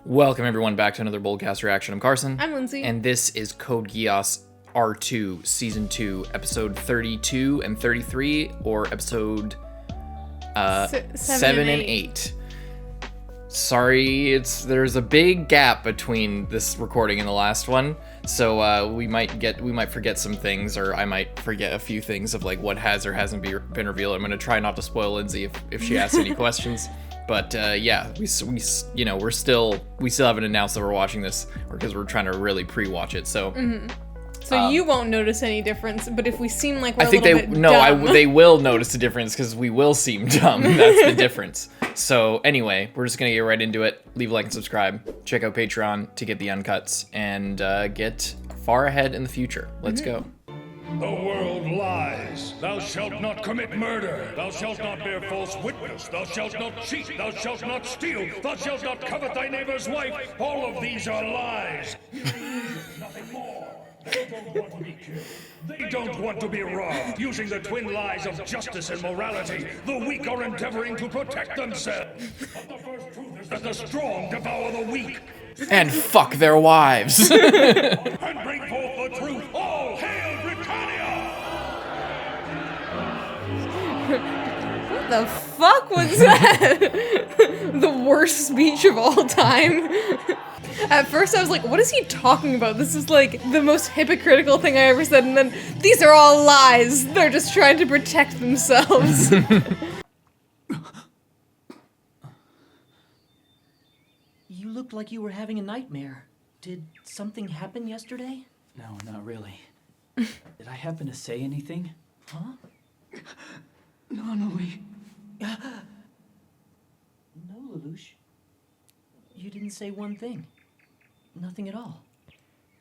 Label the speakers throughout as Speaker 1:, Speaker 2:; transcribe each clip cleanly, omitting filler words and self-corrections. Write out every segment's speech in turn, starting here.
Speaker 1: Welcome everyone back to another BOLDcast reaction. I'm Carson.
Speaker 2: I'm Lindsay.
Speaker 1: And this is Code Geass R2 Season 2, Episode 32 and 33, or Episode 7 and 8. Sorry, there's a big gap between this recording and the last one, so we might forget some things, or I might forget a few things of like what has or hasn't been revealed. I'm gonna try not to spoil Lindsay if she asks any questions. But yeah, we still haven't announced that we're watching this, because we're trying to really pre-watch it. So,
Speaker 2: So you won't notice any difference, but if we seem like we're
Speaker 1: they will notice the difference because we will seem dumb. That's the difference. So anyway, we're just gonna get right into it. Leave a like and subscribe. Check out Patreon to get the uncuts and get far ahead in the future. Let's go.
Speaker 3: The world lies. Thou shalt not commit murder. Thou shalt not bear false witness. Thou shalt not cheat. Thou shalt not steal. Thou shalt not covet thy neighbor's wife. All of these are lies. Nothing more. They don't want to be killed. They don't want to be robbed. Using the twin lies of justice and morality, the weak are endeavoring to protect themselves. But the first truth is that the strong devour the weak.
Speaker 1: And fuck their wives.
Speaker 3: And bring forth the truth. All hail Britannia!
Speaker 2: What the fuck was that? The worst speech of all time. At first I was like, what is he talking about? This is like the most hypocritical thing I ever said, and then these are all lies. They're just trying to protect themselves.
Speaker 4: You looked like you were having a nightmare. Did something happen yesterday?
Speaker 5: No, not really. Did I happen to say anything?
Speaker 4: Huh?
Speaker 5: Nunnally.
Speaker 4: No, Lelouch. You didn't say one thing. Nothing at all.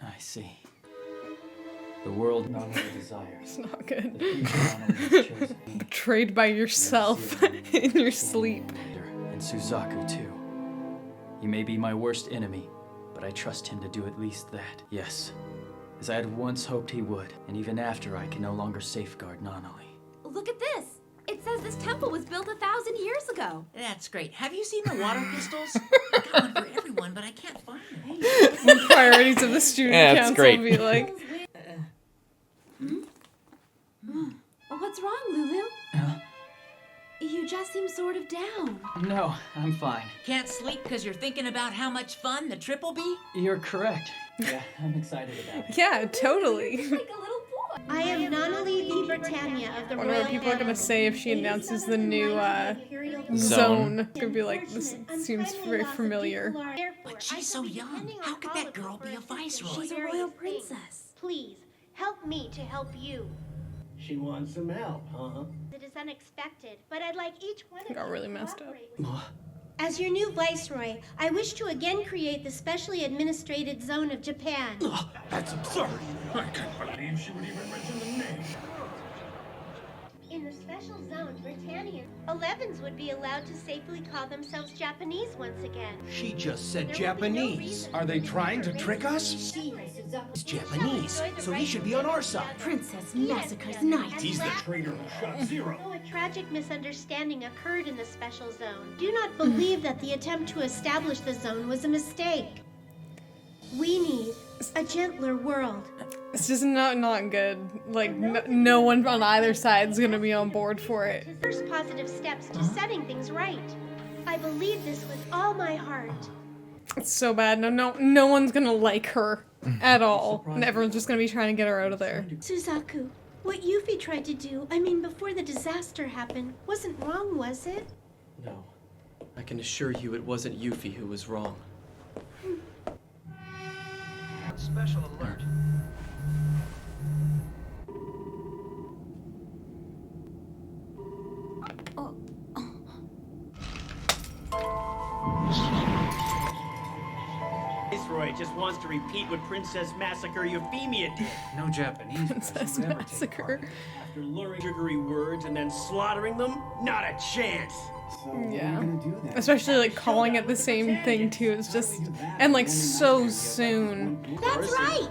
Speaker 5: I see. The world Nunnally desires.
Speaker 2: It's not good.
Speaker 5: The future Nunnally has chosen me.
Speaker 2: Betrayed by yourself in your sleep.
Speaker 5: And Suzaku too. He may be my worst enemy, but I trust him to do at least that. Yes, as I had once hoped he would, and even after I can no longer safeguard Nunnally.
Speaker 6: Look at this! It says this temple was built 1,000 years ago.
Speaker 7: That's great. Have you seen the water pistols? I got one for everyone, but I can't find them.
Speaker 2: The priorities of the student council
Speaker 1: great.
Speaker 2: will be like...
Speaker 6: What's wrong, Lulu? You just seem sort of down.
Speaker 5: No, I'm fine.
Speaker 7: Can't sleep because you're thinking about how much fun the trip will be?
Speaker 5: You're correct. Yeah, I'm excited about it.
Speaker 2: Yeah, totally.
Speaker 6: Like a little boy.
Speaker 8: I am nunnally the Britannia of the
Speaker 2: I wonder
Speaker 8: royal
Speaker 2: what people are gonna say if she announces the new zone. It's gonna be like, this seems very familiar.
Speaker 7: But she's so young. How could that girl be a viceroy?
Speaker 6: She's a royal princess.
Speaker 8: Please, help me to help you.
Speaker 9: She wants some help, huh?
Speaker 8: It is unexpected, but I'd like each one of you
Speaker 2: Got really
Speaker 8: to
Speaker 2: messed up.
Speaker 8: cooperate with me. As your new viceroy, I wish to again create the specially administrated zone of Japan.
Speaker 3: That's absurd. I can't believe she would even mention the name.
Speaker 8: In the special zone, Britannians, 11s would be allowed to safely call themselves Japanese once again.
Speaker 9: She just said
Speaker 8: There will be no
Speaker 9: Japanese.
Speaker 8: reason
Speaker 3: Are they trying to trick us?
Speaker 9: He's Japanese, so he should be on our side.
Speaker 6: Princess Massacre's night.
Speaker 3: He's the traitor who shot Zero.
Speaker 8: Though a tragic misunderstanding occurred in the special zone, do not believe that the attempt to establish the zone was a mistake. We need a gentler world.
Speaker 2: It's just not good. Like, no one on either side is gonna be on board for it.
Speaker 8: First positive steps to setting things right. I believe this with all my heart.
Speaker 2: It's so bad. No one's gonna like her at all. And everyone's just gonna be trying to get her out of there.
Speaker 8: Suzaku, what Yuffie tried to do, before the disaster happened, wasn't wrong, was it?
Speaker 10: No. I can assure you it wasn't Yuffie who was wrong.
Speaker 9: Special alert.
Speaker 11: Viceroy just wants to repeat what Princess Massacre Euphemia did.
Speaker 9: No Japanese.
Speaker 2: Princess Massacre.
Speaker 11: After luring sugary words and then slaughtering them, not a chance.
Speaker 2: Yeah. Especially like calling it the same thing too. It's just, and like so soon.
Speaker 6: That's right.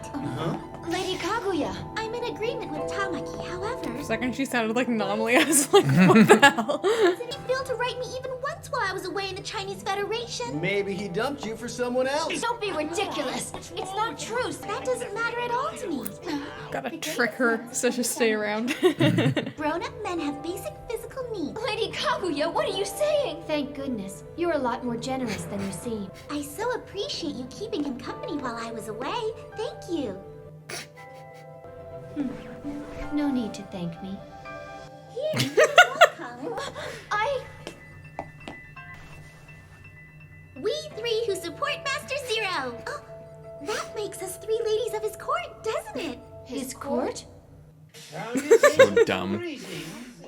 Speaker 6: Lady Kaguya, I'm in agreement with Tamaki, however...
Speaker 2: For a second, she sounded like Nunnally. I was like, what the hell?
Speaker 6: Did he fail to write me even once while I was away in the Chinese Federation?
Speaker 9: Maybe he dumped you for someone else.
Speaker 6: Don't be ridiculous. It's not true. That doesn't matter at all to me.
Speaker 2: Gotta trick her so she'll stay around.
Speaker 6: Grown-up men have basic physical needs. Lady Kaguya, what are you saying? Thank goodness. You're a lot more generous than you seem. I so appreciate you keeping him company while I was away. Thank you. No need to thank me. Here, Colin. We three who support Master Zero. Oh, that makes us 3 ladies of his court, doesn't it? His court?
Speaker 1: So dumb.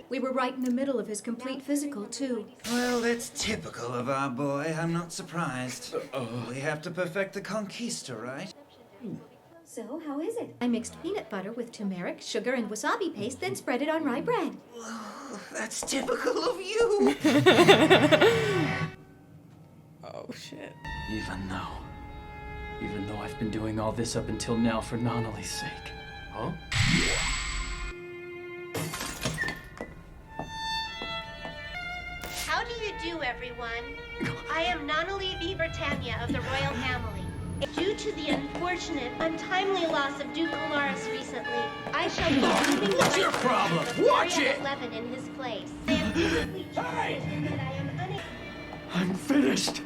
Speaker 12: We were right in the middle of his complete physical, too.
Speaker 13: Well, that's typical of our boy. I'm not surprised. We have to perfect the conquista, right?
Speaker 12: So, how is it? I mixed peanut butter with turmeric, sugar, and wasabi paste, then spread it on rye bread.
Speaker 13: Oh, that's typical of you.
Speaker 2: Oh, shit.
Speaker 5: Even though I've been doing all this up until now for Nunnally's sake.
Speaker 10: Huh?
Speaker 8: How do you do, everyone? I am nunnally V. Britannia of the royal family. Due to the unfortunate, untimely loss of Duke Olaris recently, I shall be leaving the
Speaker 9: What's your problem? Watch it!
Speaker 8: 11 in his place. I am physically challenged that I am unable.
Speaker 5: I'm finished.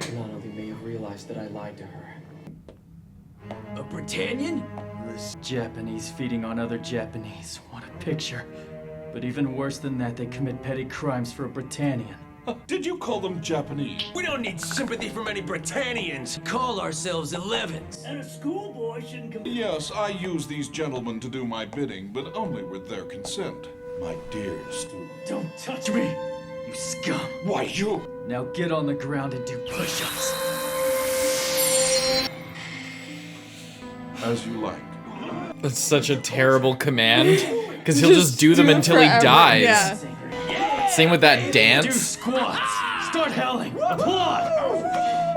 Speaker 10: Nunnally may have realized that I lied to her.
Speaker 9: A Britannian?
Speaker 5: This Japanese feeding on other Japanese. What a picture. But even worse than that, they commit petty crimes for a Britannian.
Speaker 3: Did you call them Japanese?
Speaker 9: We don't need sympathy from any Britannians. Call ourselves 11s.
Speaker 11: And a schoolboy shouldn't come.
Speaker 3: Yes, I use these gentlemen to do my bidding, but only with their consent. My dear student.
Speaker 9: Don't touch me, you scum.
Speaker 3: Why, you!
Speaker 5: Now get on the ground and do push-ups.
Speaker 3: As you like.
Speaker 1: That's such a terrible command. Because he'll just do them until he
Speaker 2: forever.
Speaker 1: dies.
Speaker 2: Yeah.
Speaker 1: Same with that
Speaker 5: Do
Speaker 1: dance.
Speaker 5: squats. Start howling. Applaud.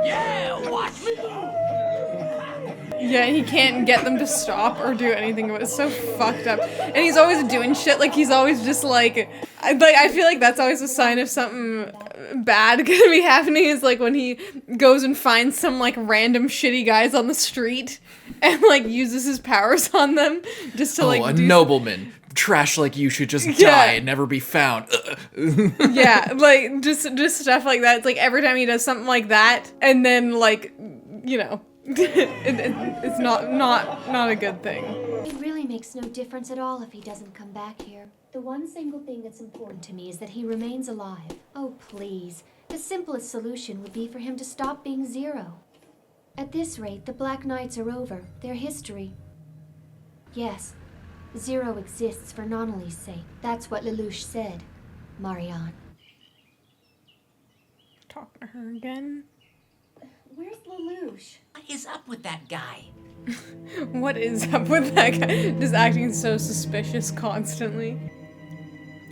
Speaker 9: Yeah, watch me.
Speaker 2: Yeah, he can't get them to stop or do anything. It's so fucked up. And he's always doing shit. Like, he's always just like I feel like that's always a sign of something bad gonna be happening, is like when he goes and finds some like random shitty guys on the street and like uses his powers on them just to like
Speaker 1: a nobleman. Trash like you should just die and never be found.
Speaker 2: Yeah, like just stuff like that. It's like every time he does something like that, and then like, you know, it's not a good thing.
Speaker 6: It really makes no difference at all if he doesn't come back here. The one single thing that's important to me is that he remains alive. Oh, please. The simplest solution would be for him to stop being Zero. At this rate, the Black Knights are over. They're history. Yes, Zero exists for Nunnally's sake. That's what Lelouch said, Marianne.
Speaker 2: Talking to her again.
Speaker 6: Where's Lelouch?
Speaker 7: What is up with that guy?
Speaker 2: What is up with that guy? Just acting so suspicious constantly.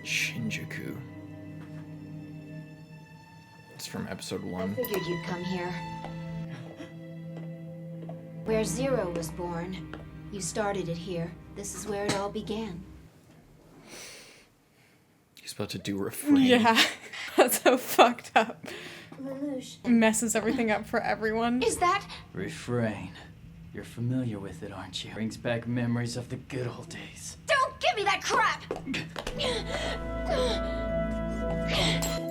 Speaker 1: Shinjuku. It's from episode 1.
Speaker 6: Figured you'd come here. Where Zero was born. You started it here. This is where it all began.
Speaker 1: He's about to do refrain.
Speaker 2: Yeah, that's so fucked up.
Speaker 6: Lelouch.
Speaker 2: Messes everything up for everyone.
Speaker 6: Is that...
Speaker 5: Refrain. You're familiar with it, aren't you? Brings back memories of the good old days.
Speaker 6: Don't give me that crap!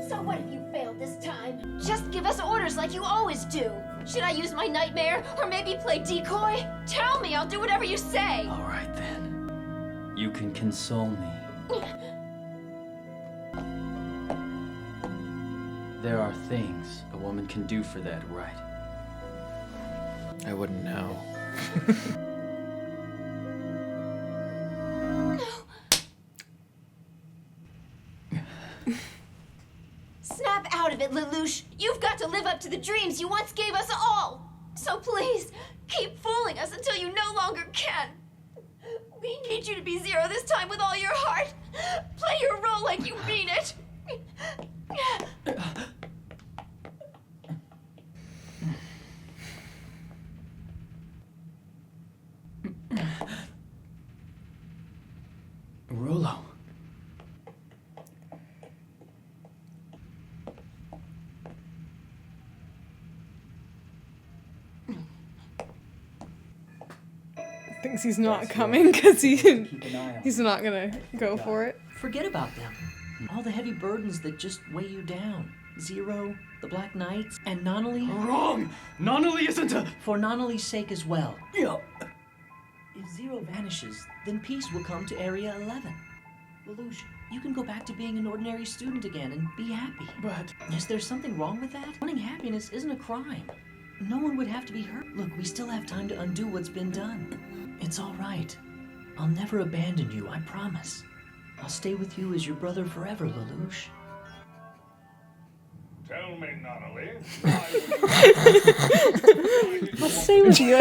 Speaker 6: So what if you failed this time? Just give us orders like you always do. Should I use my nightmare, or maybe play decoy? Tell me, I'll do whatever you say.
Speaker 5: All right, then. You can console me. There are things a woman can do for that, right?
Speaker 1: I wouldn't know.
Speaker 6: Snap out of it, Lelouch. You've got to live up to the dreams you once gave us all. So please, keep fooling us until you no longer can. We need you to be Zero this time with all your heart. Play your role like you mean it.
Speaker 2: thinks he's not coming because he's not gonna go for it.
Speaker 4: Forget about them. All the heavy burdens that just weigh you down. Zero, the Black Knights, and Nunnally.
Speaker 5: Wrong! Nunnally isn't a...
Speaker 4: For Nunnally's sake as well.
Speaker 5: Yeah.
Speaker 4: If Zero vanishes, then peace will come to Area 11. Lelouch, you can go back to being an ordinary student again and be happy.
Speaker 5: But...
Speaker 4: Is there something wrong with that? Wanting happiness isn't a crime. No one would have to be hurt. Look, we still have time to undo what's been done. It's all right. I'll never abandon you, I promise. I'll stay with you as your brother forever, Lelouch.
Speaker 3: Tell me, Nunnally.
Speaker 2: I'll stay with you.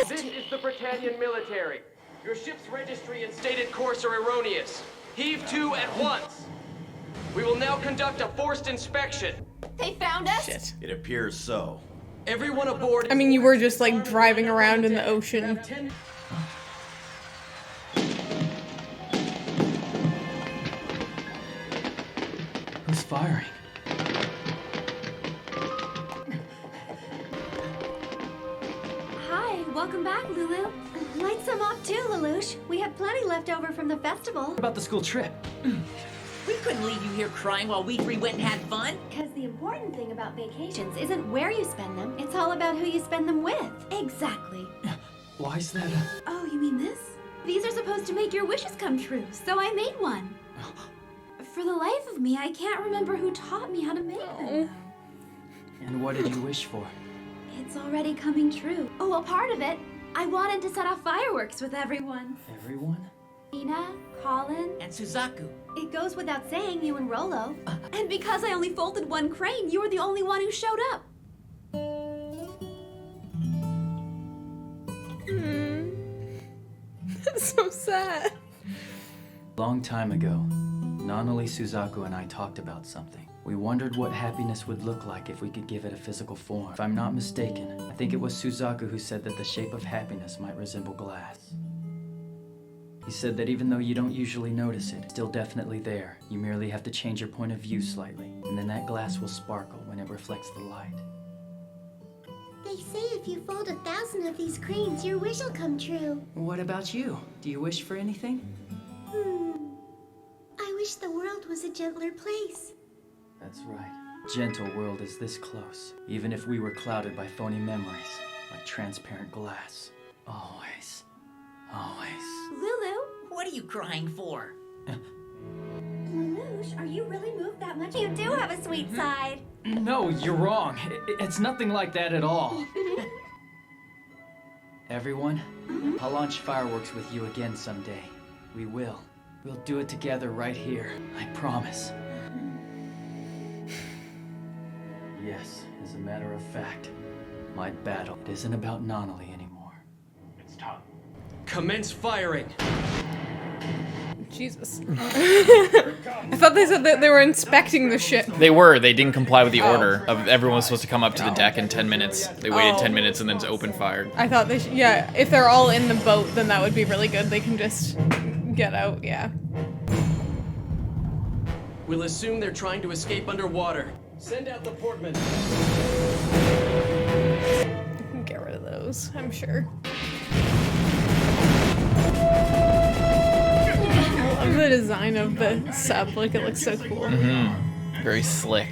Speaker 14: This is the Britannian military. Your ship's registry and stated course are erroneous. Heave to at once. We will now conduct a forced inspection.
Speaker 12: They found us?
Speaker 2: Shit.
Speaker 15: It appears so.
Speaker 14: Everyone aboard.
Speaker 2: I mean, you were just like driving around in the ocean.
Speaker 5: Who's firing?
Speaker 12: Hi, welcome back, Lulu. Light some off too, Lelouch. We have plenty left over from the festival.
Speaker 5: What about the school trip?
Speaker 7: We couldn't leave you here crying while we three went and had fun.
Speaker 12: Because the important thing about vacations isn't where you spend them, it's all about who you spend them with. Exactly.
Speaker 5: Why is that
Speaker 12: Oh, you mean this? These are supposed to make your wishes come true, so I made one. For the life of me, I can't remember who taught me how to make them.
Speaker 5: And what did you wish for?
Speaker 12: It's already coming true. Oh, well, part of it, I wanted to set off fireworks with everyone.
Speaker 5: Everyone?
Speaker 12: Ina, Colin,
Speaker 7: And Suzaku.
Speaker 12: It goes without saying, you and Rolo. And because I only folded one crane, you were the only one who showed up.
Speaker 2: That's so sad.
Speaker 5: Long time ago, Nunnally, Suzaku, and I talked about something. We wondered what happiness would look like if we could give it a physical form. If I'm not mistaken, I think it was Suzaku who said that the shape of happiness might resemble glass. He said that even though you don't usually notice it, it's still definitely there. You merely have to change your point of view slightly, and then that glass will sparkle when it reflects the light.
Speaker 8: They say if you fold 1,000 of these cranes, your wish will come true.
Speaker 5: What about you? Do you wish for anything?
Speaker 8: I wish the world was a gentler place.
Speaker 5: That's right. Gentle world is this close, even if we were clouded by phony memories, like transparent glass. Always. Always.
Speaker 12: Lulu?
Speaker 7: What are you crying for?
Speaker 12: Lelouch, are you really moved that much? You do have a sweet side.
Speaker 5: No, you're wrong. It's nothing like that at all. Everyone, I'll launch fireworks with you again someday. We will. We'll do it together right here. I promise. Yes, as a matter of fact, my battle isn't about Nunnally anymore.
Speaker 3: It's time.
Speaker 14: Commence firing.
Speaker 2: Jesus. I thought they said that they were inspecting the ship.
Speaker 1: They were. They didn't comply with the order of everyone was supposed to come up to the deck in 10 minutes. They waited 10 minutes and then open fired.
Speaker 2: I thought they should, yeah, if they're all in the boat, then that would be really good. They can just get out, yeah.
Speaker 14: We'll assume they're trying to escape underwater. Send out the portman.
Speaker 2: You can get rid of those, I'm sure. I love the design of the sub, like it looks so cool.
Speaker 1: Mm-hmm. Very slick.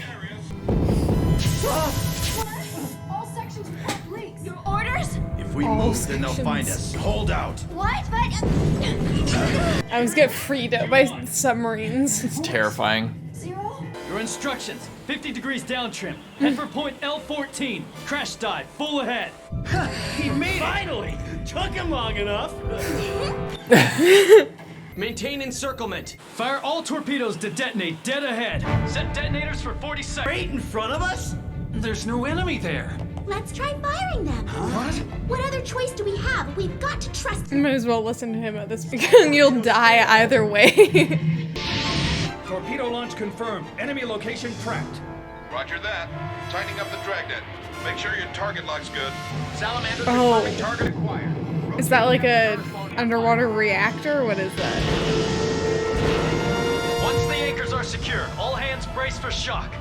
Speaker 12: All sections report leaks. Your orders?
Speaker 15: If we move, then they'll find us. Hold out.
Speaker 12: What?
Speaker 2: I always get freed out by submarines.
Speaker 1: It's terrifying.
Speaker 5: Your instructions: 50 degrees down trim. Head for point L14. Crash dive, full ahead.
Speaker 11: He made it! Finally! Took him long enough.
Speaker 14: Maintain encirclement.
Speaker 5: Fire all torpedoes to detonate dead ahead. Set detonators for 40 seconds.
Speaker 11: Right in front of us?
Speaker 5: There's no enemy there.
Speaker 8: Let's try firing them.
Speaker 5: What?
Speaker 8: What other choice do we have? We've got to trust
Speaker 2: You might as well listen to him at this because you'll die either way.
Speaker 3: Torpedo launch confirmed. Enemy location tracked.
Speaker 16: Roger that. Tightening up the dragnet. Make sure your target lock's good.
Speaker 14: Salamander
Speaker 2: confirming
Speaker 16: target acquired.
Speaker 2: Is that like a underwater reactor? What is that?
Speaker 5: Once the anchors are secure, all hands brace for shock.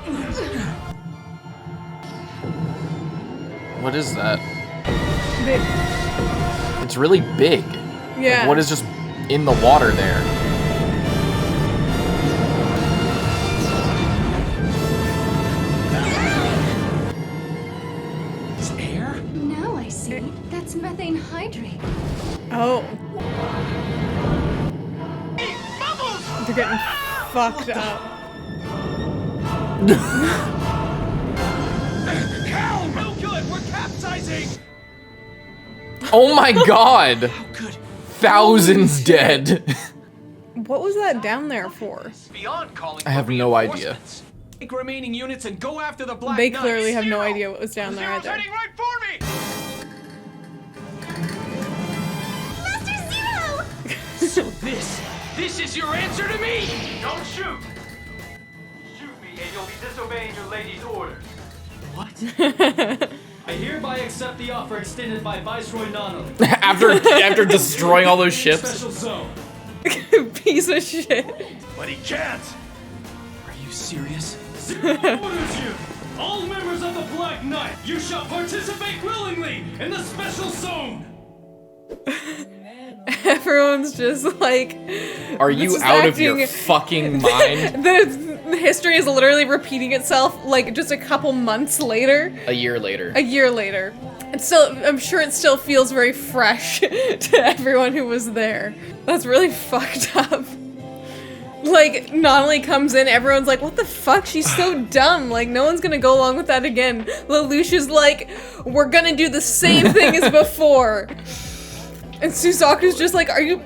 Speaker 1: What is that? It's really big.
Speaker 2: Yeah.
Speaker 1: Like, what is just in the water there?
Speaker 7: It's air?
Speaker 12: Now I see. That's methane hydrate.
Speaker 2: Oh. They're getting fucked up.
Speaker 9: Cal, no good. We're capsizing.
Speaker 1: Oh my god! Thousands dead.
Speaker 2: What was that down there for?
Speaker 14: Beyond calling
Speaker 1: I have no idea.
Speaker 9: Take remaining units and go after the Black
Speaker 2: They
Speaker 9: Knights.
Speaker 2: clearly have no idea what was down there either.
Speaker 9: Heading right for me.
Speaker 14: So this is your answer to me? Don't shoot. Shoot me and you'll be disobeying your lady's orders.
Speaker 5: What? I hereby accept the offer extended by Viceroy Nunnally.
Speaker 1: after destroying all those ships.
Speaker 5: Special zone.
Speaker 2: Piece of shit.
Speaker 9: But he can't.
Speaker 5: Are you serious?
Speaker 9: Zero orders you. All members of the Black Knight, you shall participate willingly in the special zone.
Speaker 2: Everyone's just like,
Speaker 1: are you out of your fucking mind?
Speaker 2: The history is literally repeating itself like just a couple months later.
Speaker 1: A year later.
Speaker 2: A year later. It's still, I'm sure it still feels very fresh to everyone who was there. That's really fucked up. Like, Nunnally comes in, everyone's like, what the fuck? She's so dumb. Like, no one's gonna go along with that again. Lelouch is like, we're gonna do the same thing as before. And Suzaku's just like, are you...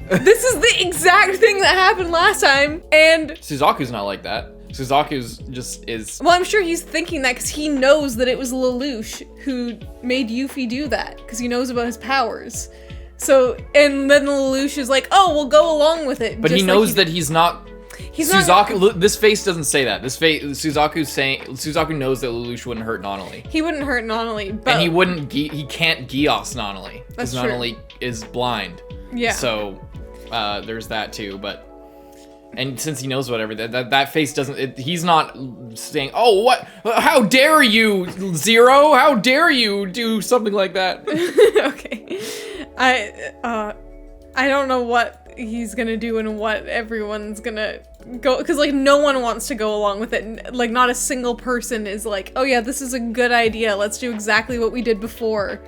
Speaker 2: This is the exact thing that happened last time, and...
Speaker 1: Suzaku's not like that. Suzaku's just is...
Speaker 2: Well, I'm sure he's thinking that because he knows that it was Lelouch who made Yuffie do that, because he knows about his powers. So, and then Lelouch is like, oh, we'll go along with it.
Speaker 1: But he knows that he's not... Suzaku, this face doesn't say that. This face, Suzaku knows that Lelouch wouldn't hurt Nunnally.
Speaker 2: He wouldn't hurt Nunnally, but...
Speaker 1: And he can't Geass Nunnally. Because Nunnally is blind.
Speaker 2: Yeah.
Speaker 1: So, there's that too, but... And since he knows whatever, that face doesn't... he's not saying, oh, what? How dare you, Zero? How dare you do something like that?
Speaker 2: Okay. I don't know what he's gonna do and what everyone's gonna go, because like no one wants to go along with it. Like not a single person is like, oh yeah, this is a good idea, let's do exactly what we did before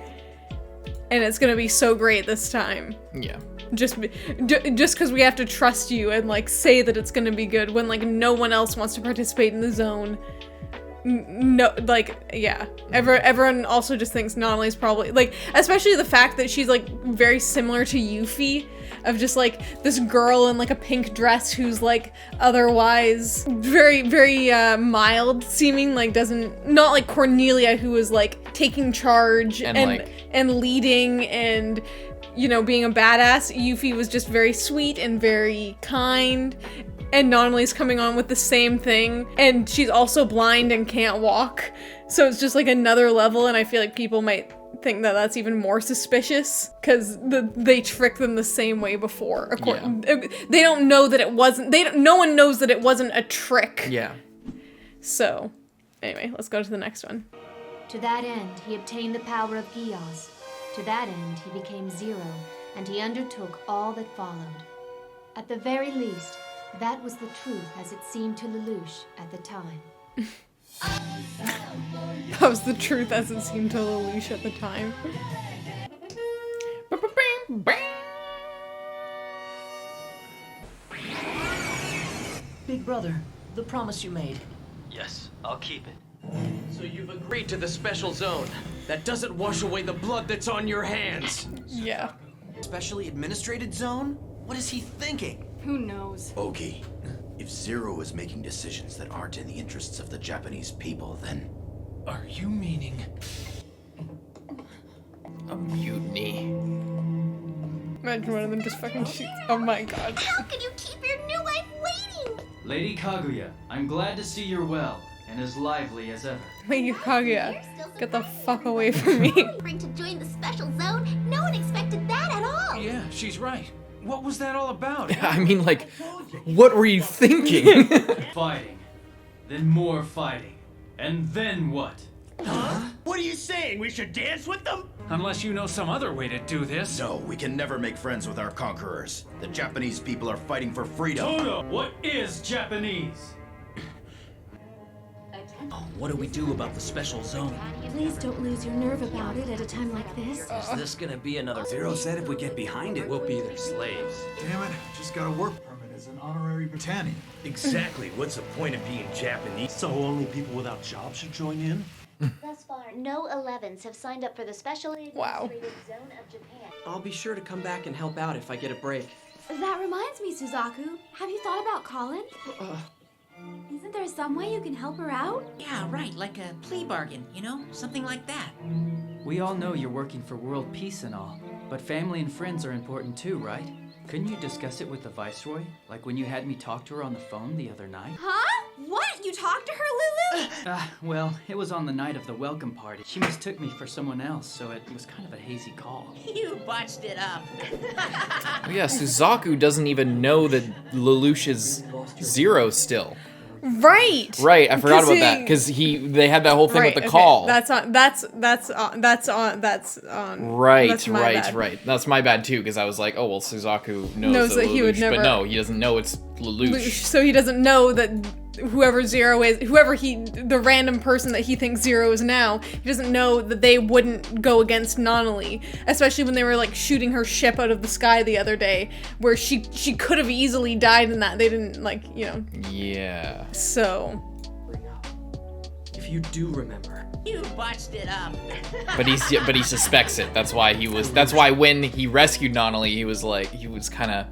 Speaker 2: and it's gonna be so great this time.
Speaker 1: Yeah.
Speaker 2: Just because we have to trust you and like say that it's gonna be good when like no one else wants to participate in the zone. No, like, yeah. Everyone also just thinks Nunnally's probably, like, especially the fact that she's, like, very similar to Yuffie, of just, like, this girl in, like, a pink dress who's, like, otherwise very, very, mild seeming, like, not like Cornelia, who was, like, taking charge and leading and, you know, being a badass. Yuffie was just very sweet and very kind. And Nunnally's coming on with the same thing, and she's also blind and can't walk, so it's just like another level, and I feel like people might think that that's even more suspicious, because they tricked them the same way before. They don't know that it wasn't, no one knows that it wasn't a trick.
Speaker 1: Yeah.
Speaker 2: So, anyway, let's go to the next one.
Speaker 6: To that end, he obtained the power of Geass. To that end, he became Zero, and he undertook all that followed. At the very least, that was the truth as it seemed to Lelouch at the time.
Speaker 2: That was the truth as it seemed to Lelouch at the time.
Speaker 4: Big brother, the promise you made.
Speaker 5: Yes, I'll keep it.
Speaker 14: So you've agreed to the special zone. That doesn't wash away the blood that's on your hands.
Speaker 2: Yeah.
Speaker 15: Specially administrated zone? What is he thinking?
Speaker 12: Who knows?
Speaker 15: Oki, if Zero is making decisions that aren't in the interests of the Japanese people, then...
Speaker 9: Are you meaning...
Speaker 1: a mutiny?
Speaker 2: Imagine one of them just fucking shoots. Oh my god.
Speaker 8: How could you keep your new life waiting?
Speaker 5: Lady Kaguya, I'm glad to see you're well and as lively as ever.
Speaker 2: Lady Kaguya, get the fuck away from me.
Speaker 8: Bring to join the special zone? No one expected that at all.
Speaker 9: Yeah, she's right. What was that all about?
Speaker 1: I mean, like, what were you thinking?
Speaker 5: Fighting. Then more fighting. And then what?
Speaker 11: Huh? What are you saying? We should dance with them?
Speaker 9: Unless you know some other way to do this.
Speaker 15: No, we can never make friends with our conquerors. The Japanese people are fighting for freedom.
Speaker 9: Toto, what is Japanese?
Speaker 4: What do we do about the special zone?
Speaker 12: Please don't lose your nerve about it at a time like this.
Speaker 4: Is this gonna be another...
Speaker 10: Zero said if we get behind it, we'll be their slaves.
Speaker 17: Damn it, just got a work permit as an honorary Britannian.
Speaker 11: Exactly. What's the point of being Japanese? So only people without jobs should join in?
Speaker 6: Thus far, no 11s have signed up for the specially administrated zone of Japan.
Speaker 10: I'll be sure to come back and help out if I get a break.
Speaker 12: That reminds me, Suzaku. Have you thought about Colin? Isn't there some way you can help her out?
Speaker 7: Yeah, right, like a plea bargain, you know? Something like that.
Speaker 5: We all know you're working for world peace and all, but family and friends are important too, right? Couldn't you discuss it with the Viceroy? Like when you had me talk to her on the phone the other night?
Speaker 12: Huh? What? You talked to her, Lulu?
Speaker 5: Well, it was on the night of the welcome party. She mistook me for someone else, so it was kind of a hazy call.
Speaker 7: You botched it up.
Speaker 1: Oh yeah, Suzaku doesn't even know that Lelouch is Zero still.
Speaker 2: Right.
Speaker 1: Right, I forgot about that because they had that whole thing with the call.
Speaker 2: That's on. That's on.
Speaker 1: Right,
Speaker 2: that's my bad.
Speaker 1: right. That's my bad too because I was like, oh well, Suzaku knows that
Speaker 2: he would never.
Speaker 1: But no, he doesn't know it's Lelouch.
Speaker 2: So he doesn't know that whoever Zero is, the random person that he thinks Zero is now, he doesn't know that they wouldn't go against nunnally, especially when they were like shooting her ship out of the sky the other day, where she could have easily died in that. They didn't
Speaker 1: Yeah.
Speaker 2: So.
Speaker 10: If you do remember.
Speaker 7: You botched it up.
Speaker 1: But he suspects it. That's why when he rescued nunnally, he was kind of.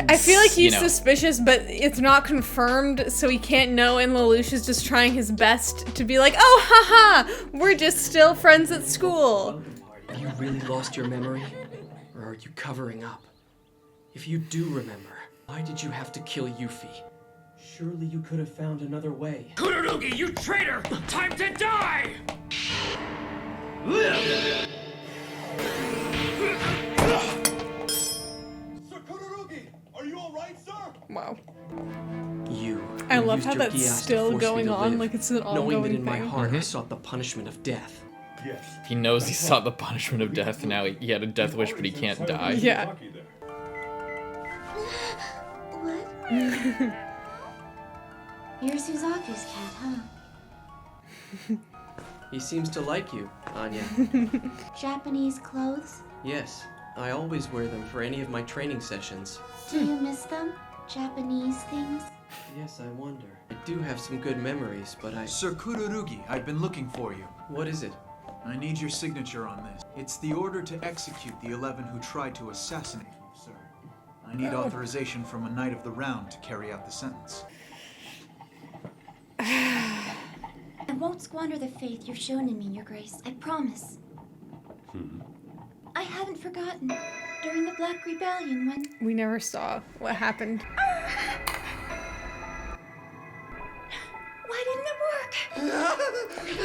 Speaker 2: I feel like he's suspicious, but it's not confirmed, so he can't know, and Lelouch is just trying his best to be like, oh, haha, we're just still friends at school.
Speaker 10: Have you really lost your memory? Or are you covering up? If you do remember, why did you have to kill Yuffie? Surely you could have found another way.
Speaker 9: Kururugi, you traitor! Time to die!
Speaker 3: Are you all right, sir?
Speaker 2: Wow.
Speaker 10: I
Speaker 2: love how that's
Speaker 10: Geass
Speaker 2: still
Speaker 10: to force me
Speaker 2: going
Speaker 10: to
Speaker 2: on,
Speaker 10: live,
Speaker 2: like it's an ongoing
Speaker 10: knowing that in my
Speaker 2: thing.
Speaker 10: heart I sought the punishment of death.
Speaker 3: Yes.
Speaker 1: He knows he sought the punishment of death, and now he had a death wish, but he can't die.
Speaker 2: Yeah.
Speaker 6: What? You're Suzaku's cat, huh?
Speaker 10: He seems to like you, Anya.
Speaker 6: Japanese clothes?
Speaker 10: Yes, I always wear them for any of my training sessions.
Speaker 6: Do you miss them? Japanese things?
Speaker 10: Yes, I wonder. I do have some good memories, but
Speaker 17: Sir Kururugi, I've been looking for you.
Speaker 10: What is it?
Speaker 17: I need your signature on this. It's the order to execute the 11 who tried to assassinate you, sir. I need authorization from a Knight of the Round to carry out the sentence.
Speaker 6: I won't squander the faith you've shown in me, Your Grace. I promise. I haven't forgotten. During the Black Rebellion when...
Speaker 2: We never saw what happened.
Speaker 6: Why didn't it work?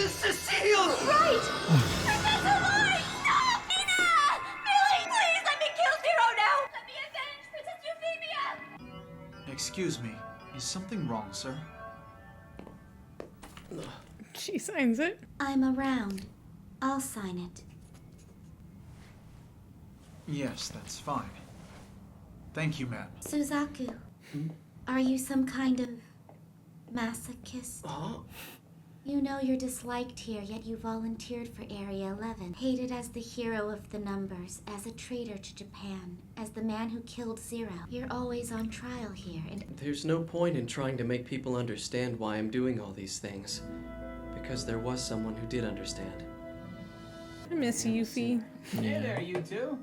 Speaker 11: Cecile!
Speaker 6: Right! That's a lie! No! Nina! Millie, please let me kill Zero now! Let me avenge Princess Euphemia!
Speaker 17: Excuse me, is something wrong, sir?
Speaker 2: She signs it.
Speaker 6: I'm around. I'll sign it.
Speaker 17: Yes, that's fine. Thank you, ma'am.
Speaker 6: Suzaku, are you some kind of masochist? You know you're disliked here, yet you volunteered for Area 11. Hated as the hero of the numbers, as a traitor to Japan, as the man who killed Zero. You're always on trial here, and...
Speaker 10: There's no point in trying to make people understand why I'm doing all these things. Because there was someone who did understand.
Speaker 2: I miss Yuffie.
Speaker 13: Hey there, you two.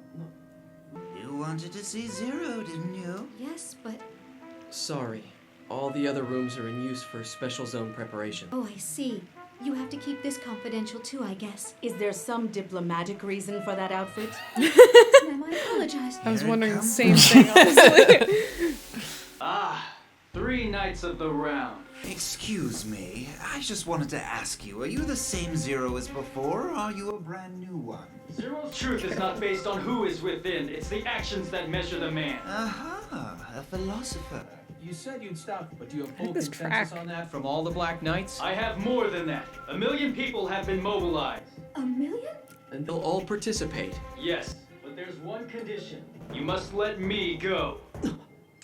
Speaker 13: You wanted to see Zero, didn't you?
Speaker 6: Yes, but...
Speaker 10: Sorry. All the other rooms are in use for special zone preparation.
Speaker 6: Oh, I see. You have to keep this confidential too, I guess.
Speaker 18: Is there some diplomatic reason for that outfit?
Speaker 6: Ma'am, I apologize.
Speaker 2: I was wondering the same thing, honestly.
Speaker 5: Ah, 3 Knights of the Round.
Speaker 13: Excuse me, I just wanted to ask you, are you the same Zero as before, or are you a brand new one?
Speaker 5: Zero's truth is not based on who is within, it's the actions that measure the man.
Speaker 13: Aha, a philosopher.
Speaker 19: You said you'd stop, but do you have full
Speaker 2: this
Speaker 19: consensus
Speaker 2: track.
Speaker 19: on that from all the Black Knights?
Speaker 9: I have more than that. 1 million people have been mobilized.
Speaker 12: 1 million?
Speaker 10: And they'll all participate.
Speaker 9: Yes, but there's one condition. You must let me go.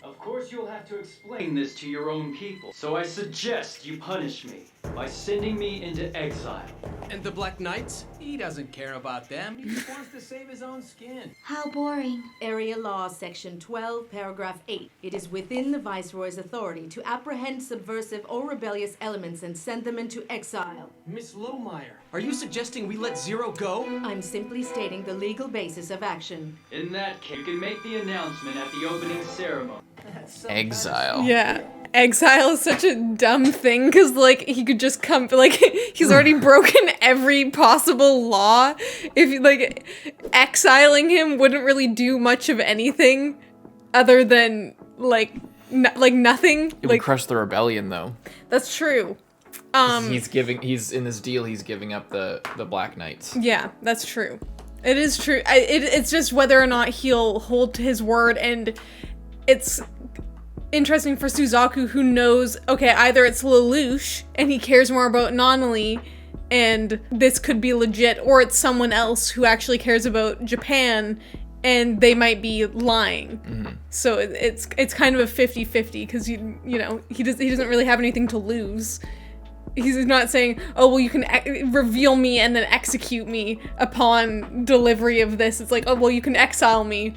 Speaker 9: Of course you'll have to explain this to your own people. So I suggest you punish me by sending me into exile.
Speaker 19: And the Black Knights? He doesn't care about them. He just wants to save his own skin.
Speaker 6: How boring.
Speaker 18: Area Law, Section 12, Paragraph 8. It is within the Viceroy's authority to apprehend subversive or rebellious elements and send them into exile.
Speaker 10: Miss Lohmeyer, are you suggesting we let Zero go?
Speaker 18: I'm simply stating the legal basis of action.
Speaker 9: In that case, you can make the announcement at the opening ceremony.
Speaker 1: Exile.
Speaker 2: Yeah. Exile is such a dumb thing because, like, he could just come, like, he's already broken every possible law. If, like, exiling him wouldn't really do much of anything other than, like, nothing.
Speaker 1: It would crush the rebellion, though.
Speaker 2: That's true.
Speaker 1: He's in this deal, he's giving up the Black Knights.
Speaker 2: Yeah, that's true. It is true. It's just whether or not he'll hold to his word, and it's interesting for Suzaku, who knows, okay, either it's Lelouch and he cares more about nunnally and this could be legit, or it's someone else who actually cares about Japan and they might be lying.
Speaker 1: Mm-hmm.
Speaker 2: So it's kind of a 50-50 because you know he doesn't really have anything to lose. He's not saying, oh, well, you can reveal me and then execute me upon delivery of this. It's like, oh, well, you can exile me.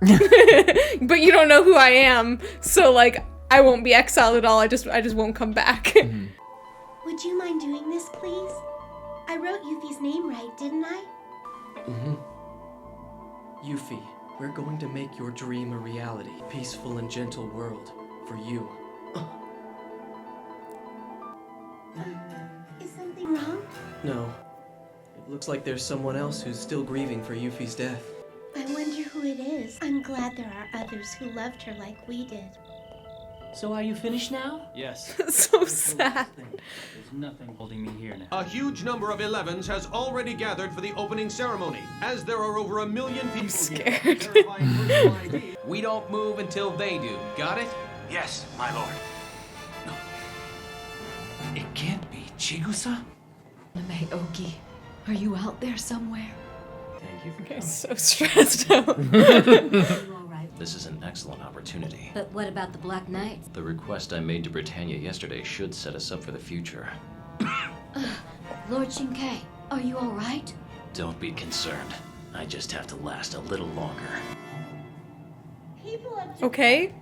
Speaker 2: But you don't know who I am, so like I won't be exiled at all. I just won't come back.
Speaker 1: Mm-hmm.
Speaker 8: Would you mind doing this, please? I wrote Yuffie's name right, didn't I?
Speaker 10: Mm-hmm. Yuffie, we're going to make your dream a reality. Peaceful and gentle world for you.
Speaker 8: Is something wrong?
Speaker 10: No. It looks like there's someone else who's still grieving for Yuffie's death.
Speaker 8: I wonder who it is. I'm glad there are others who loved her like we did.
Speaker 4: So are you finished now?
Speaker 5: Yes.
Speaker 2: So sad.
Speaker 5: There's nothing holding me here now.
Speaker 11: A huge number of 11s has already gathered for the opening ceremony. As there are over 1 million people here.
Speaker 19: We don't move until they do. Got it?
Speaker 15: Yes, my lord. No. It can't be Chigusa?
Speaker 20: Oki, are you out there somewhere?
Speaker 15: Thank you for
Speaker 2: coming. So stressed out.
Speaker 21: This is an excellent opportunity.
Speaker 20: But what about the Black Knights?
Speaker 21: The request I made to Britannia yesterday should set us up for the future.
Speaker 20: Lord Shinkei, are you all right?
Speaker 21: Don't be concerned. I just have to last a little longer.
Speaker 2: Okay.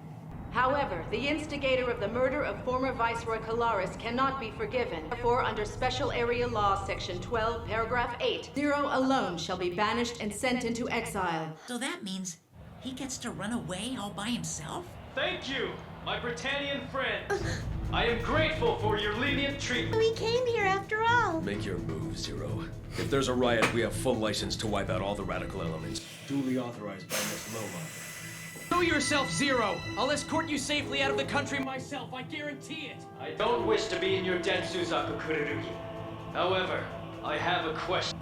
Speaker 18: However, the instigator of the murder of former Viceroy Kalaris cannot be forgiven. Therefore, under Special Area Law, Section 12, Paragraph 8, Zero alone shall be banished and sent into exile.
Speaker 7: So that means he gets to run away all by himself?
Speaker 9: Thank you, my Britannian friends. I am grateful for your lenient treatment.
Speaker 8: We came here after all.
Speaker 22: Make your move, Zero. If there's a riot, we have full license to wipe out all the radical elements. Duly authorized by Miss Lohmeyer.
Speaker 10: Know yourself, Zero! I'll escort you safely out of the country myself, I guarantee it!
Speaker 9: I don't wish to be in your debt, Suzaku Kururugi. However, I have a question.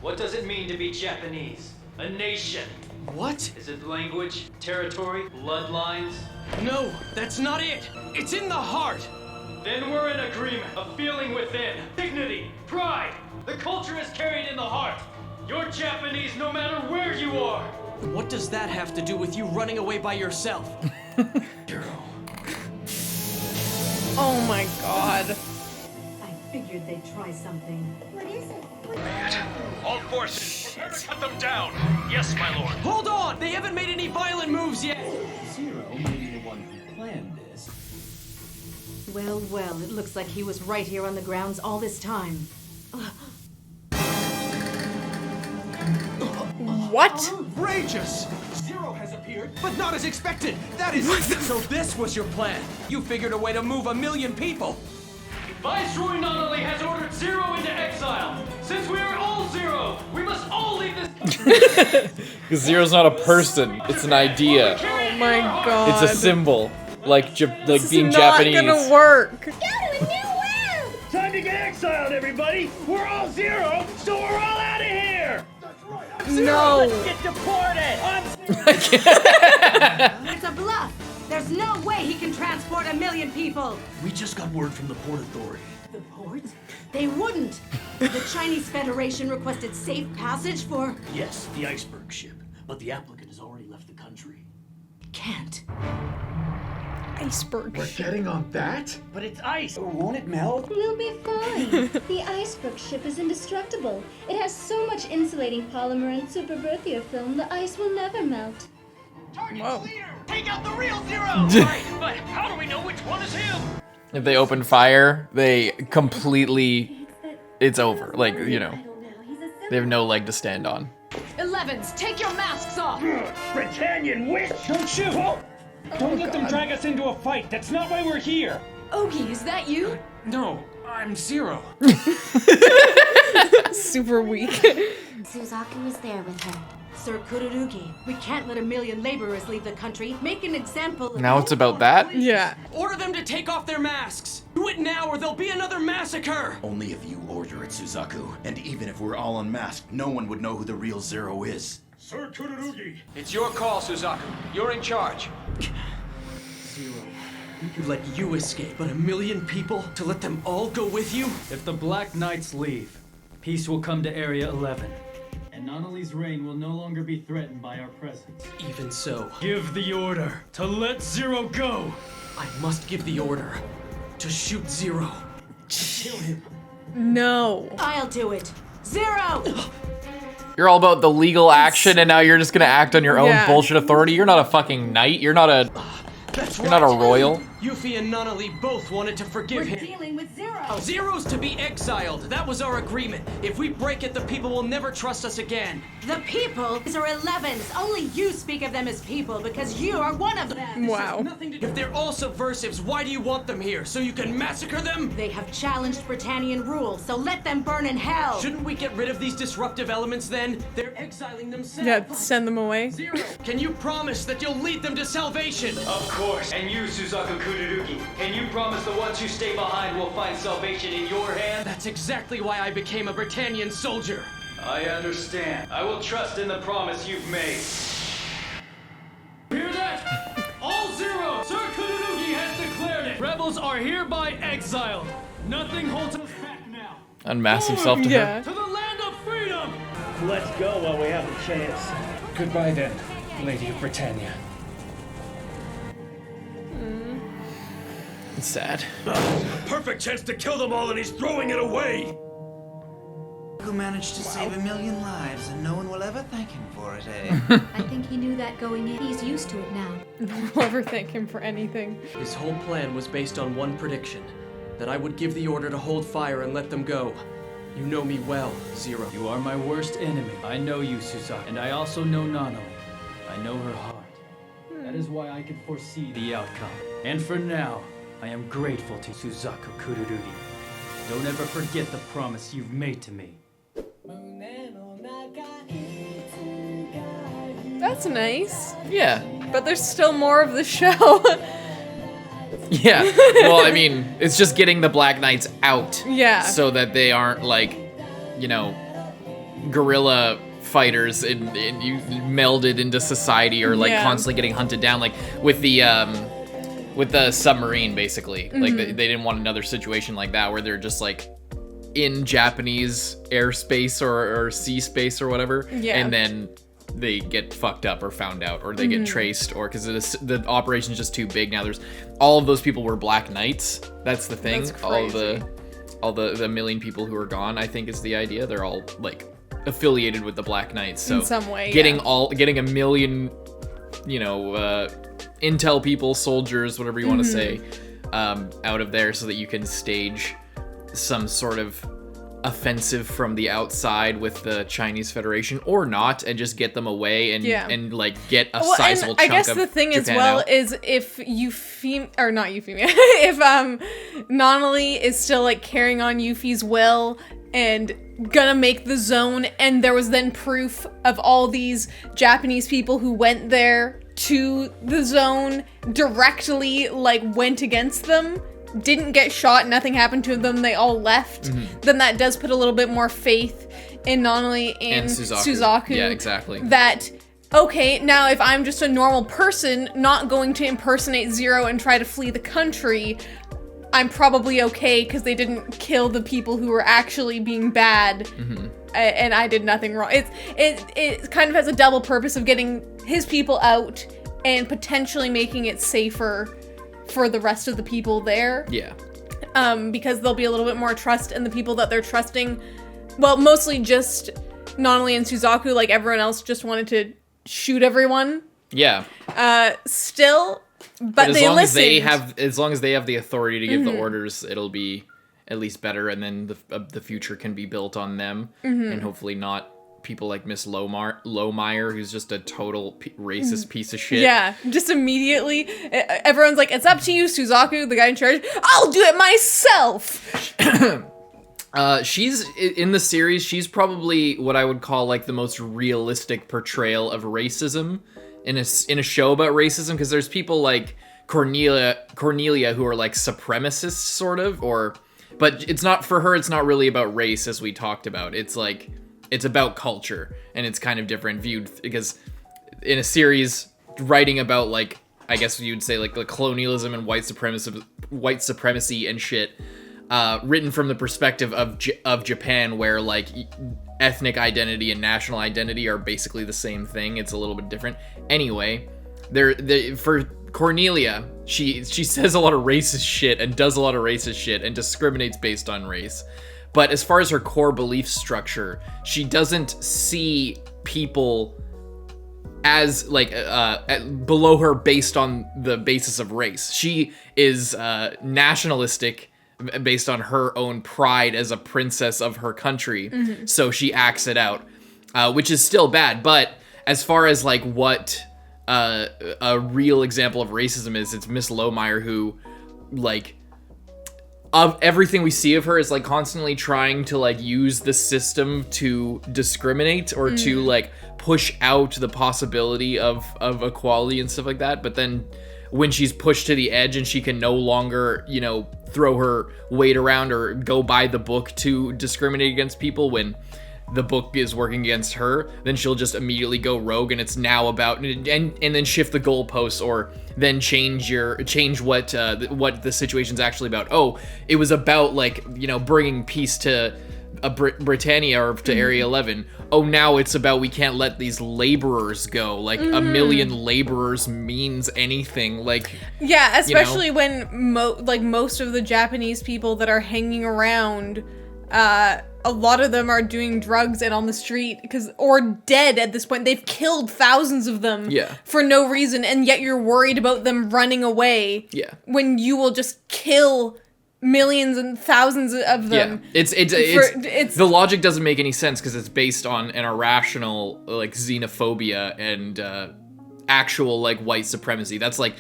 Speaker 9: What does it mean to be Japanese? A nation?
Speaker 10: What?
Speaker 9: Is it language, territory, bloodlines?
Speaker 10: No, that's not it! It's in the heart!
Speaker 9: Then we're in agreement. A feeling within. Dignity, pride. The culture is carried in the heart. You're Japanese no matter where you are.
Speaker 10: What does that have to do with you running away by yourself?
Speaker 2: Oh my god.
Speaker 18: I figured they'd try something.
Speaker 8: What is it?
Speaker 3: All forces, prepare to cut them down. Yes, my lord.
Speaker 10: Hold on! They haven't made any violent moves yet!
Speaker 5: Zero may be the one who planned this.
Speaker 18: Well, well, it looks like he was right here on the grounds all this time.
Speaker 2: What?
Speaker 10: Outrageous! Zero has appeared, but not as expected! That is... So this was your plan! You figured a way to move 1 million people!
Speaker 9: Viceroy Nunnally has ordered Zero into exile. Since we are all Zero, we must all leave this country.
Speaker 1: Because Zero's not a person, it's an idea.
Speaker 2: Oh my god.
Speaker 1: It's a symbol. Like
Speaker 2: This
Speaker 1: being
Speaker 2: is not
Speaker 1: Japanese.
Speaker 2: gonna work.
Speaker 3: Time to get exiled, everybody. We're all Zero, so we're all out of here.
Speaker 2: No.
Speaker 7: Let's get deported!
Speaker 18: It's a bluff! They're There's no way he can transport 1 million people.
Speaker 22: We just got word from the Port Authority.
Speaker 18: The port? They wouldn't. The Chinese Federation requested safe passage for...
Speaker 22: Yes, the iceberg ship. But the applicant has already left the country.
Speaker 18: Can't.
Speaker 2: Iceberg.
Speaker 22: We're getting on that?
Speaker 14: But it's ice. Won't it melt?
Speaker 16: We'll be fine. The iceberg ship is indestructible. It has so much insulating polymer and super Berthier film, the ice will never melt.
Speaker 19: Whoa. Take out the real Zero! Right, but how do we know which one is him?
Speaker 1: If they open fire, they completely... It's over. Like, you know. They have no leg to stand on.
Speaker 18: 11s, take your masks off!
Speaker 14: Britannian witch! Don't shoot! Don't let them drag us into a fight. That's not why we're here.
Speaker 18: Ogie, is that you?
Speaker 14: No, I'm Zero.
Speaker 2: Super weak.
Speaker 6: Suzaku is there with her.
Speaker 18: Sir Kururugi, we can't let 1 million laborers leave the country. Make an example of...
Speaker 1: Now it's about that?
Speaker 2: Yeah.
Speaker 10: Order them to take off their masks! Do it now or there'll be another massacre!
Speaker 15: Only if you order it, Suzaku. And even if we're all unmasked, no one would know who the real Zero is.
Speaker 3: Sir Kururugi!
Speaker 19: It's your call, Suzaku. You're in charge.
Speaker 10: Zero, we could let you escape, but 1 million people? To let them all go with you?
Speaker 5: If the Black Knights leave, peace will come to Area 11. And Nunnally's reign will no longer be threatened by our presence.
Speaker 10: Even so,
Speaker 5: Give the order to let Zero go!
Speaker 10: I must give the order to shoot Zero.
Speaker 5: Kill him.
Speaker 2: No.
Speaker 18: I'll do it. Zero!
Speaker 1: You're all about the legal action, and now you're just gonna act on your own bullshit authority. You're not a fucking knight. You're not a... You're not a royal.
Speaker 10: Yuffie and Nunnally both wanted to forgive him.
Speaker 18: We're dealing with Zero.
Speaker 10: Zero's to be exiled. That was our agreement. If we break it, the people will never trust us again.
Speaker 18: The people, these are 11s. Only you speak of them as people because you are one of them.
Speaker 2: Wow.
Speaker 10: If they're all subversives, why do you want them here? So you can massacre them?
Speaker 18: They have challenged Britannian rule, so let them burn in hell.
Speaker 10: Shouldn't we get rid of these disruptive elements then? They're exiling themselves.
Speaker 2: Yeah, send them away.
Speaker 10: Zero, can you promise that you'll lead them to salvation?
Speaker 9: Of course. And you, Suzaku Kururugi, can you promise the ones who stay behind will find salvation in your hands?
Speaker 10: That's exactly why I became a Britannian soldier.
Speaker 9: I understand. I will trust in the promise you've made.
Speaker 5: Hear that? All Zero! Sir Kururugi has declared it! Rebels are hereby exiled. Nothing holds us back now.
Speaker 1: Unmask himself to her.
Speaker 5: To the land of freedom!
Speaker 14: Let's go while we have the chance. Goodbye then, Lady of Britannia.
Speaker 1: It's sad.
Speaker 3: Perfect chance to kill them all, and he's throwing it away!
Speaker 13: Who managed to save 1 million lives, and no one will ever thank him for it, eh?
Speaker 6: I think he knew that going in. He's used to it now.
Speaker 2: We'll never thank him for anything.
Speaker 10: His whole plan was based on one prediction, that I would give the order to hold fire and let them go. You know me well, Zero.
Speaker 5: You are my worst enemy. I know you, Suzaku, and I also know Nunnally. I know her heart. That is why I could foresee the outcome. And for now, I am grateful to Suzaku Kururugi. Don't ever forget the promise you've made to me.
Speaker 2: That's nice.
Speaker 1: Yeah.
Speaker 2: But there's still more of the show.
Speaker 1: Yeah. Well, I mean, it's just getting the Black Knights out.
Speaker 2: Yeah.
Speaker 1: So that they aren't like, you know, guerrilla fighters and you melded into society or like constantly getting hunted down, like with the submarine, basically. Like they didn't want another situation like that where they're just like in Japanese airspace or sea space or whatever, and then they get fucked up or found out or they get traced, or because the operation's just too big now. There's all of those people were Black Knights. That's the thing.
Speaker 2: That's crazy.
Speaker 1: all the million people who are gone, I think, is the idea. They're all like affiliated with the Black Knights. So
Speaker 2: in some way,
Speaker 1: getting 1 million, you know, intel people, soldiers, whatever you want to say, out of there so that you can stage some sort of offensive from the outside with the Chinese Federation, or not, and just get them away and like get a sizable chunk of
Speaker 2: I guess the thing
Speaker 1: Japan
Speaker 2: as well
Speaker 1: out.
Speaker 2: is if if Nunnally is still like carrying on Yuffie's will and gonna make the zone, and there was then proof of all these Japanese people who went there to the zone directly, like went against them, didn't get shot, nothing happened to them, they all left, then that does put a little bit more faith in Nunnally and Suzaku.
Speaker 1: Yeah, exactly.
Speaker 2: That okay, now if I'm just a normal person not going to impersonate Zero and try to flee the country, I'm probably okay because they didn't kill the people who were actually being bad, and I did nothing wrong. It kind of has a double purpose of getting his people out and potentially making it safer for the rest of the people there.
Speaker 1: Yeah.
Speaker 2: Because there'll be a little bit more trust in the people that they're trusting. Well, mostly just Nunnally and Suzaku, like everyone else just wanted to shoot everyone.
Speaker 1: Yeah.
Speaker 2: Still, but they listened.
Speaker 1: As long as they have the authority to give the orders, it'll be at least better, and then the future can be built on them, and hopefully not people like Miss Lohmeyer, who's just a total racist piece of shit.
Speaker 2: Yeah, just immediately, everyone's like, it's up to you, Suzaku, the guy in charge. I'll do it myself!
Speaker 1: She's, in the series, she's probably what I would call, like, the most realistic portrayal of racism in a show about racism, because there's people like Cornelia who are, like, supremacists, sort of, but it's not, for her, it's not really about race, as we talked about. It's, like, it's about culture, and it's kind of different viewed, because in a series writing about, like, I guess you'd say, like, the colonialism and white supremacy and shit, written from the perspective of Japan, where, like, ethnic identity and national identity are basically the same thing. It's a little bit different. Anyway, for Cornelia, she says a lot of racist shit and does a lot of racist shit and discriminates based on race. But as far as her core belief structure, she doesn't see people as, like, below her based on the basis of race. She is nationalistic based on her own pride as a princess of her country, so she acts it out, which is still bad. But as far as, like, what a real example of racism is, it's Miss Lohmeyer, who, like, of everything we see of her is, like, constantly trying to, like, use the system to discriminate or to, like, push out the possibility of equality and stuff like that. But then when she's pushed to the edge and she can no longer, you know, throw her weight around or go by the book to discriminate against people when the book is working against her, then she'll just immediately go rogue, and it's now about and then shift the goalposts, or then change what the situation's actually about. Oh, it was about, like, you know, bringing peace to Britannia or to Area 11. Oh, now it's about we can't let these laborers go. Like, a million laborers means anything. Like,
Speaker 2: yeah, especially when most of the Japanese people that are hanging around, a lot of them are doing drugs and on the street or dead at this point. They've killed thousands of them for no reason, and yet you're worried about them running away. Yeah, when you will just kill millions and thousands of them.
Speaker 1: Yeah, it's the logic doesn't make any sense because it's based on an irrational, like, xenophobia and actual, like, white supremacy. That's, like,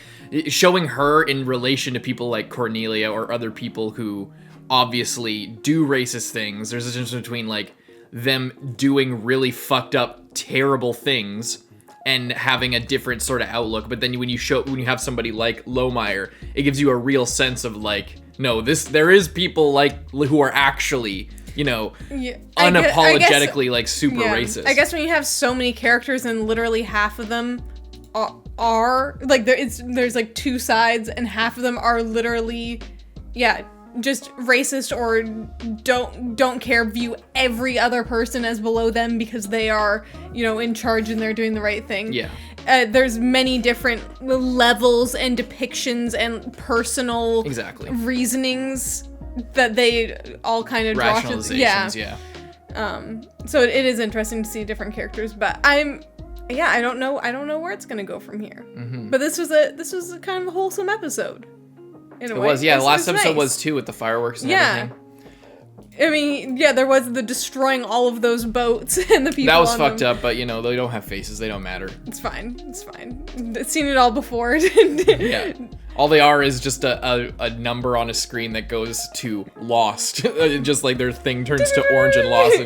Speaker 1: showing her in relation to people like Cornelia or other people who obviously do racist things. There's a difference between, like, them doing really fucked up, terrible things and having a different sort of outlook. But then when you have somebody like Lohmeyer, it gives you a real sense of, like, no, there is people, like, who are actually, you know, unapologetically, like, super racist.
Speaker 2: I guess when you have so many characters and literally half of them are like, there's like two sides, and half of them are literally, just racist or don't care, view every other person as below them because they are, you know, in charge and they're doing the right thing. Yeah. There's many different levels and depictions and personal reasonings that they all kind of draw to.
Speaker 1: Rationalizations, yeah.
Speaker 2: So it is interesting to see different characters, but I don't know where it's gonna go from here. But this was a kind of a wholesome episode.
Speaker 1: It was, yeah. The last episode was too, with the fireworks and everything.
Speaker 2: I mean, yeah, there was the destroying all of those boats and the people.
Speaker 1: That was fucked up, but, you know, they don't have faces. They don't matter.
Speaker 2: It's fine. It's fine. I've seen it all before.
Speaker 1: Yeah. All they are is just a number on a screen that goes to lost. Just like their thing turns to orange and lost.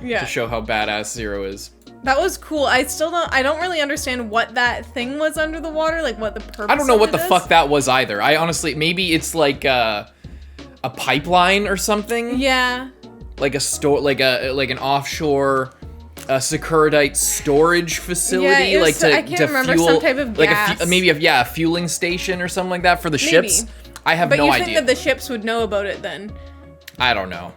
Speaker 1: To show how badass Zero is.
Speaker 2: That was cool. I don't really understand what that thing was under the water, like what the purpose
Speaker 1: I don't know what the fuck that was either. I honestly, maybe it's like a pipeline or something.
Speaker 2: Yeah.
Speaker 1: Like a store, like an offshore Sakuradite storage facility,
Speaker 2: Yeah,
Speaker 1: like
Speaker 2: I can't remember,
Speaker 1: fuel,
Speaker 2: some type of
Speaker 1: like
Speaker 2: gas.
Speaker 1: maybe a fueling station or something like that for the ships. I have no idea.
Speaker 2: But you think that the ships would know about it then?
Speaker 1: I don't know.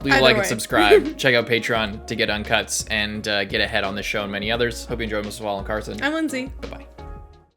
Speaker 1: Leave a
Speaker 2: Either
Speaker 1: like
Speaker 2: way.
Speaker 1: and subscribe. Check out Patreon to get uncuts and get ahead on this show and many others. Hope you enjoyed, Mr. Wall and Carson.
Speaker 2: I'm Lindsay.
Speaker 1: Bye-bye.